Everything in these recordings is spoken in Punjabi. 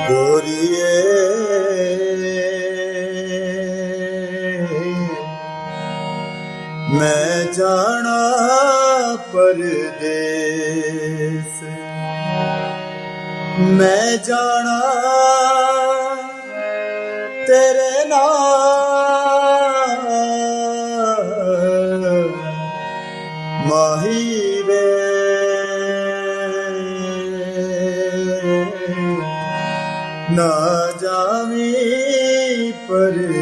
गोरिए मैं जाना परदेस, मैं जाना तेरे नाल माही वे, ना जावी परदेस।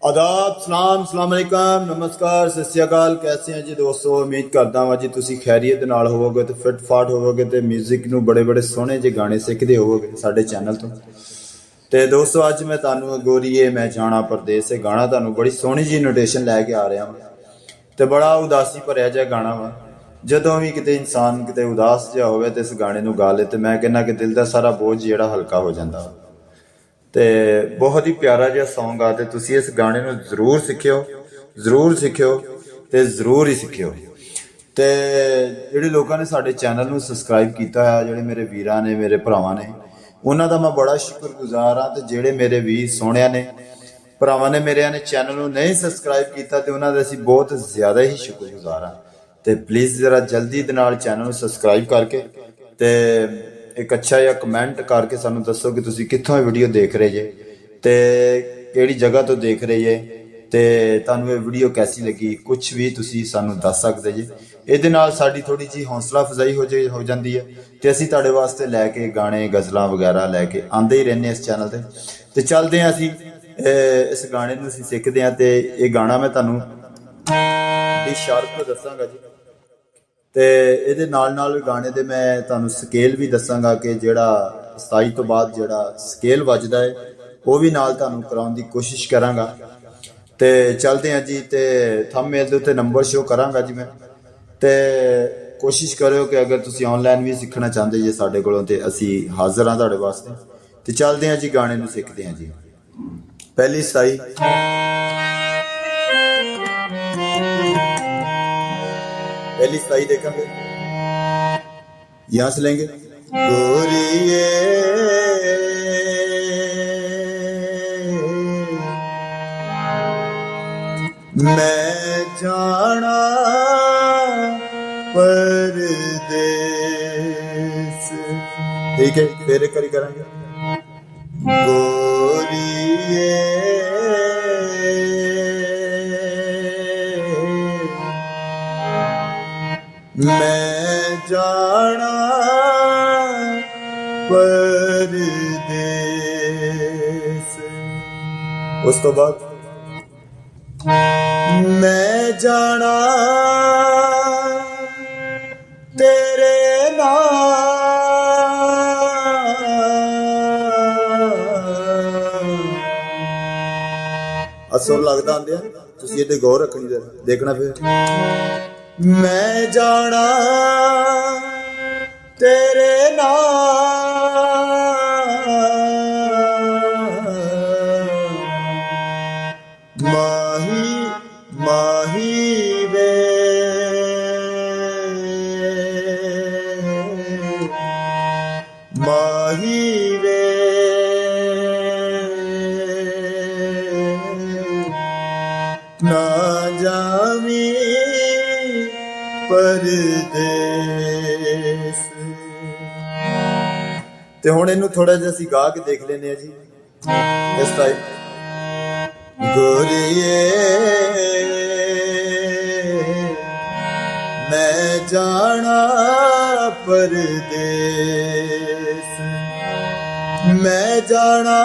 आदाब, सलाम, सलाम अलैकुम, नमस्कार, सत श्री अकाल। कैसे हैं जी दोस्तों? उम्मीद करता हाँ जी तुसी खैरियत नाल होवोगे तो फिट फाट होवोगे तो म्यूजिक नूं बड़े बड़े सोहने जे गाने सीखते होवोगे साडे चैनल तो। ते दोस्तों अज मैं तुहानूं गोरीए मैं जाना परदेस ये गाना तुहानूं बड़ी सोहनी जी नोटेशन लैके आ रहा वा ते बड़ा उदासी भरिया जिहा गाना वा। जदों भी किते इंसान किते उदास जिहा होवे ते इस गाने नूं गा ले ते मैं कहना कि दिल दा सारा बोझ जिहड़ा हल्का हो जांदा वा। ਤੇ ਬਹੁਤ ਹੀ ਪਿਆਰਾ ਜਿਹਾ Song ਆ ਤੇ ਤੁਸੀਂ ਇਸ ਗਾਣੇ ਨੂੰ ਜ਼ਰੂਰ ਸਿੱਖਿਓ ਤੇ ਜ਼ਰੂਰ ਹੀ ਸਿੱਖਿਓ। ਤੇ ਜਿਹੜੇ ਲੋਕਾਂ ਨੇ ਸਾਡੇ ਚੈਨਲ ਨੂੰ ਸਬਸਕ੍ਰਾਈਬ ਕੀਤਾ ਹੈ, ਜਿਹੜੇ ਮੇਰੇ ਵੀਰਾਂ ਨੇ, ਮੇਰੇ ਭਰਾਵਾਂ ਨੇ, ਉਹਨਾਂ ਦਾ ਮੈਂ ਬੜਾ ਸ਼ੁਕਰਗੁਜ਼ਾਰ ਹਾਂ। ਤੇ ਜਿਹੜੇ ਮੇਰੇ ਵੀਰ ਸੋਹਣਿਆਂ ਨੇ, ਭਰਾਵਾਂ ਨੇ, ਮੇਰਿਆਂ ਨੇ ਚੈਨਲ ਨੂੰ ਨਹੀਂ ਸਬਸਕ੍ਰਾਈਬ ਕੀਤਾ ਤੇ ਉਹਨਾਂ ਦਾ ਅਸੀਂ ਬਹੁਤ ਜ਼ਿਆਦਾ ਹੀ ਸ਼ੁਕਰਗੁਜ਼ਾਰ ਹਾਂ। ਤੇ ਪਲੀਜ਼ ਜਰਾ ਜਲਦੀ ਦੇ ਨਾਲ ਚੈਨਲ ਨੂੰ ਸਬਸਕ੍ਰਾਈਬ ਕਰਕੇ ਤੇ एक अच्छा जिहा कमेंट करके सानू दसो कि तुसी कित्थों वीडियो देख रहे जे ते किहड़ी जगह तो देख रहे जे ते तुहानू ये वीडियो कैसी लगी, कुछ भी तुसी सानू दस सकदे जे। इहदे नाल साडी थोड़ी जी हौसला अफजाई हो जाती है ते असीं तुहाडे वास्ते लैके गाने गज़लां वगैरह लैके आंदे ही रहने इस चैनल ते चलदे हां। असीं इस गाने नूं असीं सिੱਖਦੇ हां ते ये गाना मैं तुहानू डी शार्प दसांगा जी। ਤੇ ਇਹਦੇ ਨਾਲ ਗਾਣੇ ਦੇ ਮੈਂ ਤੁਹਾਨੂੰ ਸਕੇਲ ਵੀ ਦੱਸਾਂਗਾ ਕਿ ਜਿਹੜਾ 27 ਤੋਂ ਬਾਅਦ ਜਿਹੜਾ ਸਕੇਲ ਵੱਜਦਾ ਹੈ ਉਹ ਵੀ ਨਾਲ ਤੁਹਾਨੂੰ ਕਰਾਉਣ ਦੀ ਕੋਸ਼ਿਸ਼ ਕਰਾਂਗਾ। ਤੇ ਚੱਲਦੇ ਹਾਂ ਜੀ। ਤੇ ਥੰਬਨੇਲ ਦੇ ਉੱਤੇ ਨੰਬਰ ਸ਼ੋ ਕਰਾਂਗਾ ਜੀ ਮੈਂ। ਤੇ ਕੋਸ਼ਿਸ਼ ਕਰਿਓ ਕਿ ਅਗਰ ਤੁਸੀਂ ਆਨਲਾਈਨ ਵੀ ਸਿੱਖਣਾ ਚਾਹੁੰਦੇ ਜੇ ਸਾਡੇ ਕੋਲੋਂ ਤੇ ਅਸੀਂ ਹਾਜ਼ਰ ਹਾਂ ਤੁਹਾਡੇ ਵਾਸਤੇ। ਤੇ ਚੱਲਦੇ ਹਾਂ ਜੀ, ਗਾਣੇ ਨੂੰ ਸਿੱਖਦੇ ਹਾਂ ਜੀ। ਪਹਿਲੀ 27 पहली 27 देखेंगे, यहां से लेंगे। गोरिए मैं जाना परदेस, ठीक है। फिर एक करी करेंगे। गोरिए मैं जाना परदेस। उस तो बाद मैं जाना तेरे नाल। असुर लगदा आंदे तुसीं इहदे गौर रखनी, देखना। फिर मैं जाना तेरे नाल माही माही वे, माही वे, ना जावी परदेस। ते हुण इहनूं थोड़ा जिहा असीं गा के देख लैंदे आ जी इस टाइप। गोरिए मैं जाना परदेस, मैं जाना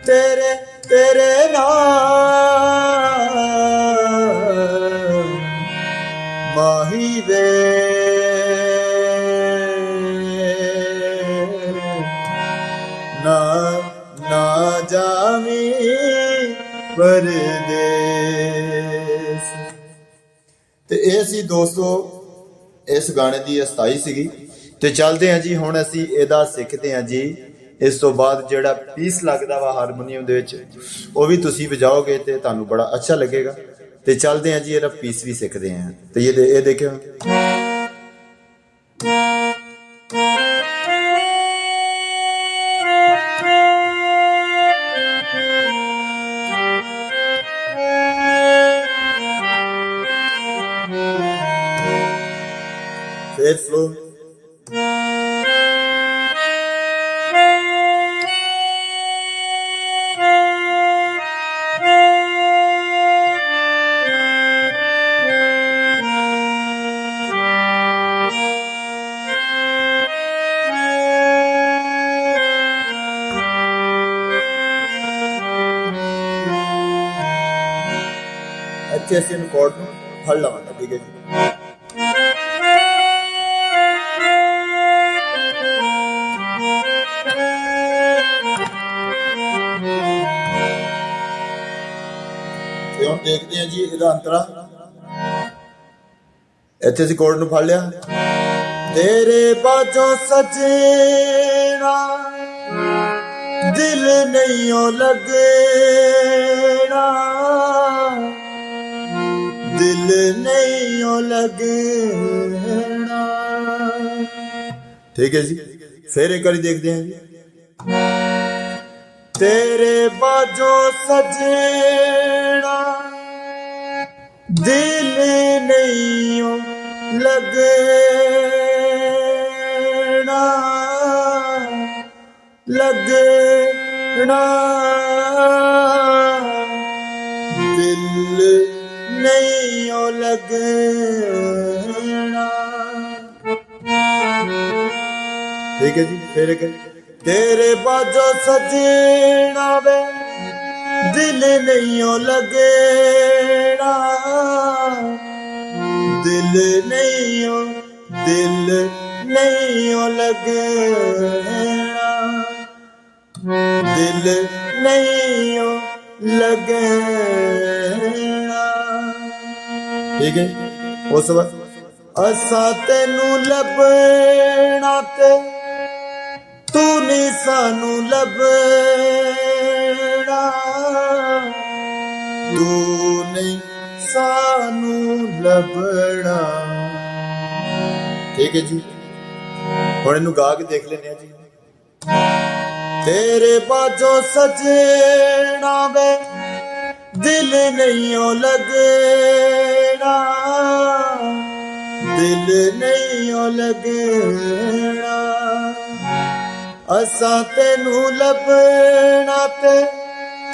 तेरे तेरे नाल माही वे, ना ना जावी परदेस। ते ਇਹ ਸੀ ਦੋਸਤੋ ਇਸ ਗਾਣੇ ਦੀ 27 ਸੀਗੀ। ਤੇ ਚੱਲਦੇ ਹਾਂ ਜੀ। ਹੁਣ ਅਸੀਂ ਇਹਦਾ ਸਿੱਖਦੇ ਹਾਂ ਜੀ। ਇਸ ਤੋਂ ਬਾਅਦ ਜਿਹੜਾ ਪੀਸ ਲੱਗਦਾ ਵਾ ਹਾਰਮੋਨੀਅਮ ਦੇ ਵਿੱਚ, ਉਹ ਵੀ ਤੁਸੀਂ ਵਜਾਓਗੇ ਤੇ ਤੁਹਾਨੂੰ ਬੜਾ ਅੱਛਾ ਲੱਗੇਗਾ। ਤੇ ਚੱਲਦੇ ਹਾਂ ਜੀ, ਇਹਦਾ ਪੀਸ ਵੀ ਸਿੱਖਦੇ ਹਾਂ। ਤੇ ਇਹ ਦੇਖਿਓ। ਫਿਰ ਸਲੋ। ਇੱਥੇ ਅਸੀਂ ਰਿਕਾਰਡ ਨੂੰ ਫੜ ਲਵਾਂਗੇ, ਠੀਕ ਹੈ ਜੀ। ਤੇ ਹੁਣ ਦੇਖਦੇ ਹਾਂ ਜੀ ਇਹਦਾ ਅੰਤਰਾ। ਇੱਥੇ ਅਸੀਂ ਕੋਡ ਨੂੰ ਫੜ ਲਿਆ। ਤੇਰੇ ਬਾਝੋਂ ਸਜਣਾ ਦਿਲ ਨਹੀਂ ਓ ਲੱਗਣਾ, ਦਿਲ ਨਹੀਂ ਓ ਲੱਗਣਾ, ਠੀਕ ਹੈ ਜੀ। ਫਿਰ ਇੱਕ ਵਾਰੀ ਦੇਖਦੇ ਹਾਂ ਜੀ। ਤੇਰੇ ਬਾਝੋਂ ਸਜਣਾ ਦਿਲ ਨਹੀਂ ਓ ਲੱਗਣਾ, ਲੱਗਣਾ, ਦਿਲ ਨਹੀਂ ਓ ਲੱਗਣਾ, ਠੀਕ ਹੈ ਜੀ। ਫਿਰ ਇੱਕ ਤੇਰੇ ਬਾਝੋਂ ਸਜਣਾ ਵੇ ਦਿਲ ਨਹੀਂ ਓ ਲੱਗਣਾ, ਦਿਲ ਨਹੀਂ ਓ, ਦਿਲ ਨਹੀਂ ਓ ਲੱਗਣਾ, ਦਿਲ ਨਹੀਂ ਓ ਲੱਗਣਾ, ਠੀਕ ਹੈ। ਉਸ ਤੋਂ ਬਾਅਦ ਅਸਾਂ ਤੈਨੂੰ ਲੱਭਣਾ ਤੇ ਤੂੰ ਨਹੀਂ ਸਾਨੂੰ ਲੱਭਣਾ, ਤੂੰ ਨਹੀਂ ਸਾਨੂੰ ਲੱਭਣਾ, ਠੀਕ ਹੈ ਜੀ। ਹੁਣ ਇਹਨੂੰ ਗਾ ਕੇ ਦੇਖ ਲੈਂਦੇ ਆ ਜੀ। ਤੇਰੇ ਬਾਝੋਂ ਸਜਣਾ ਵੇ ਦਿਲ ਨਹੀਂ ਓ ਲੱਗਣਾ, ਦਿਲ ਨਹੀਂ ਓ ਲੱਗਣਾ, ਅਸਾਂ ਤੈਨੂੰ ਲੱਭਣਾ ਤੇ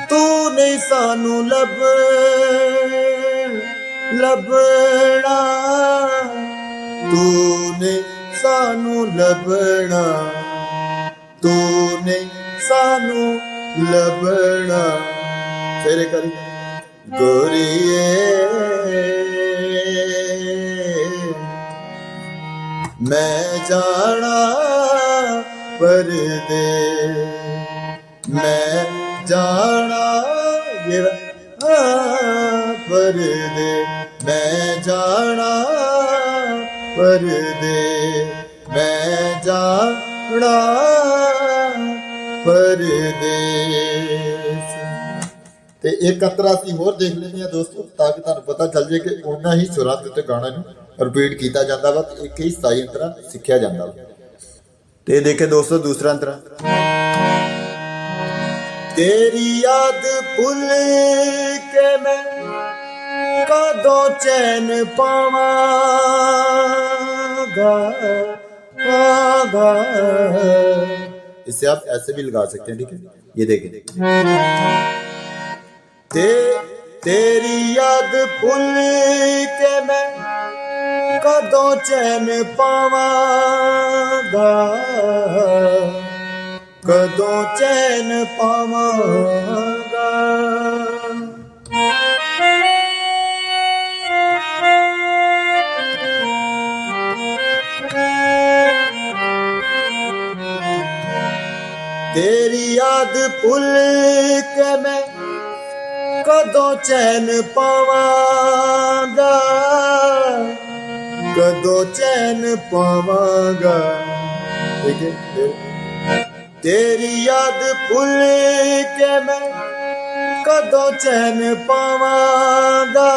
ਤੂੰ ਨਹੀਂ ਸਾਨੂੰ ਲੱਭਣਾ, ਤੂੰ ਨਹੀਂ ਸਾਨੂੰ ਲੱਭਣਾ, ਤੂੰ ਨਹੀਂ ਸਾਨੂੰ ਲੱਭਣਾ। ਫਿਰ ਕਰੀ ਗੋਰੀਏ ਮੈਂ ਜਾਣਾ ਪਰਦੇ, ਮੈਂ ਜਾਣਾ ਪਰਦੇ, ਮੈਂ ਜਾਣਾ ਪਰਦੇ, ਮੈਂ ਜਾਣਾ ਪਰਦੇਸ। ਤੇ ਇੱਕ ਅੰਤਰਾ ਅਸੀਂ ਹੋਰ ਦੇਖ ਲੈਂਦੇ ਹਾਂ ਦੋਸਤੋ, ਤਾਂ ਕਿ ਤੁਹਾਨੂੰ ਪਤਾ ਚੱਲ ਜੇ ਕਿ ਉਹਨਾਂ ਹੀ ਸੁਰਾਂ ਦੇ ਉੱਤੇ ਗਾਣਾ ਨੂੰ ਰਿਪੀਟ ਕੀਤਾ ਜਾਂਦਾ ਵਾ, ਇੱਕ ਹੀ ਸਥਾਈ ਅੰਤਰਾ ਸਿੱਖਿਆ ਜਾਂਦਾ ਵਾ। ਤੇ ਦੇਖੇ ਦੋਸਤੋ ਦੂਸਰਾ ਅੰਤਰਾ। ਤੇਰੀ ਯਾਦ ਭੁੱਲ ਕੇ ਮੈਂ ਕਦੋਂ ਚੈਨ पावागा, पागा। इसे आप ऐसे भी लगा सकते हैं, ठीक है। ये देखें, तेरी याद भूल के मैं कदों चैन पावागा, कदों चैन पावागा। तेरी याद भूल के मैं कदों चैन पावांगा, कदों चैन पावांगा। ठीक है फिर तेरी याद भुल के मैं कदों चैन पावांगा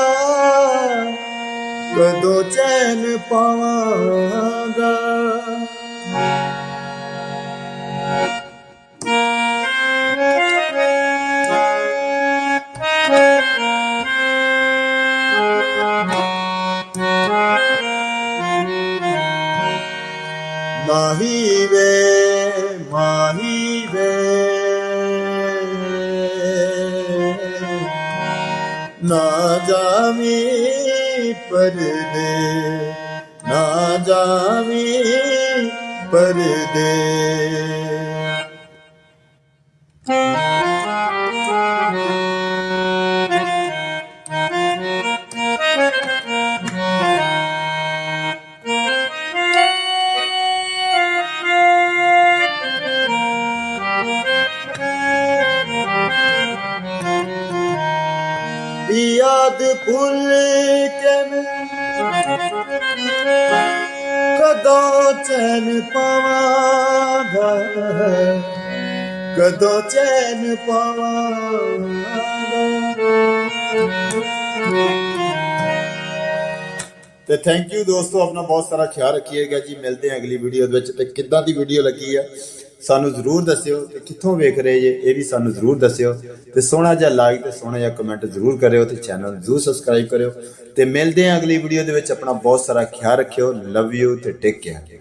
कदों चैन पावांगा माही वे ना जामी परदे ना जामी परदे याद भूल के मैं कदों चैन पावांगा कदों चैन पावांगा। ਤੇ ਥੈਂਕ ਯੂ ਦੋਸਤੋ ਆਪਣਾ ਬਹੁਤ ਸਾਰਾ ਖਿਆਲ ਰੱਖੀਏਗਾ ਜੀ ਮਿਲਦੇ ਹਾਂ ਅਗਲੀ ਵੀਡੀਓ ਦੇ ਵਿੱਚ ਤੇ ਕਿੱਦਾਂ ਦੀ ਵੀਡੀਓ ਲੱਗੀ ਆ ਸਾਨੂੰ ਜ਼ਰੂਰ ਦੱਸਿਓ ਤੇ ਕਿੱਥੋਂ ਵੇਖ ਰਹੇ ਜੇ ਇਹ ਵੀ ਸਾਨੂੰ ਜ਼ਰੂਰ ਦੱਸਿਓ ਤੇ ਸੋਹਣਾ ਜਿਹਾ ਲਾਈਕ ਤੇ ਸੋਹਣਾ ਜਿਹਾ ਕਮੈਂਟ ਜ਼ਰੂਰ ਕਰਿਓ ਤੇ ਚੈਨਲ ਨੂੰ ਜ਼ਰੂਰ ਸਬਸਕ੍ਰਾਈਬ ਕਰਿਓ ਤੇ ਮਿਲਦੇ ਹਾਂ ਅਗਲੀ ਵੀਡੀਓ ਦੇ ਵਿੱਚ ਆਪਣਾ ਬਹੁਤ ਸਾਰਾ ਖਿਆਲ ਰੱਖਿਓ ਲਵ ਯੂ ਤੇ ਟੇਕ ਕੇਅਰ।